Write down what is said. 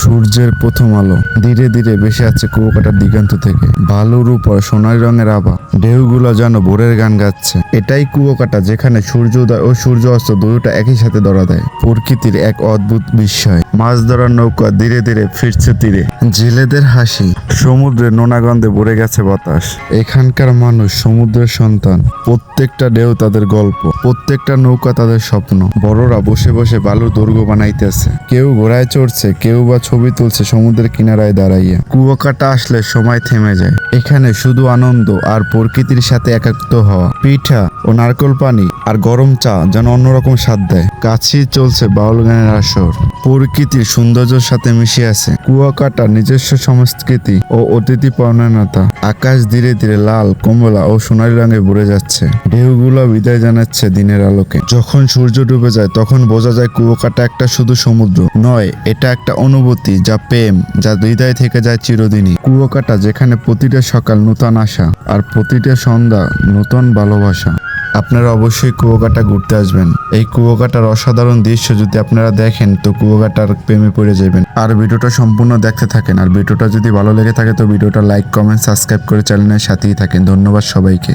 সূর্যের প্রথম আলো ধীরে ধীরে ভেসে আছে কুয়াকাটার দিগন্ত থেকে। বালুর উপর সোনালী রঙের আভা, ঢেউগুলো যেন ভোরের গান গাচ্ছে। এটাই কুয়াকাটা, যেখানে সূর্য উদয় ও সূর্য অস্ত দুটোটা একই সাথে ধরা দেয়। প্রকৃতির এক অদ্ভুত বিস্ময়। মাছ ধরার নৌকা ধীরে ধীরে ফিরছে তীরে, জেলেদের হাসি, সমুদ্রের নোনাগন্ধে ভরে গেছে বাতাস। এখানকার মানুষ সমুদ্রের সন্তান, প্রত্যেকটা ঢেউ তাদের গল্প, প্রত্যেকটা নৌকা তাদের স্বপ্ন। বড়রা বসে বসে বালুর দৈর্ঘ্য বানাইতেছে, কেউ ঘোড়ায় চড়ছে, কেউ বা ছবি তুলছে সমুদ্রের কিনারায় দাঁড়াইয়া। কুয়াকাটা আসলে সময় থেমে যায়। এখানে শুধু আনন্দ আর প্রকৃতির সাথে একাত্ম হওয়া। পিঠা ও নারকেল পানি আর গরম চা যেন অন্যরকম স্বাদ দেয়। কাছেই চলছে বাউল গানের আসর, প্রকৃতির সৌন্দর্যের সাথে মিশে আছে কুয়াকাটার নিজস্ব সংস্কৃতি ও অতিথি পরায়ণতা। আকাশ ধীরে ধীরে লাল, কমলা ও সোনালী রঙে ভরে যাচ্ছে। ঢেউগুলো বিদায় জানাচ্ছে দিনের আলোকে। যখন সূর্য ডুবে যায় তখন বোঝা যায় কুয়াকাটা একটা শুধু সমুদ্র নয়, এটা একটা অনুভূতি, যা প্রেম, যা হৃদয় থেকে যায় চিরদিনই। কুয়াকাটা, যেখানে প্রতিটা সকাল নূতন আশা আর প্রতিটা সন্ধ্যা নতুন ভালোবাসা। আপনারা অবশ্যই কুয়াকাটা ঘুরতে আসবেন। এই কুয়াকাটার অসাধারণ দৃশ্য যদি আপনারা দেখেন তো কুয়াকাটার প্রেমে পড়ে যাবেন। আর ভিডিওটা সম্পূর্ণ দেখতে থাকেন। আর ভিডিওটা যদি ভালো লেগে থাকে তো ভিডিওটা লাইক, কমেন্ট, সাবস্ক্রাইব করে চ্যানেলের সাথেই থাকেন। ধন্যবাদ সবাইকে।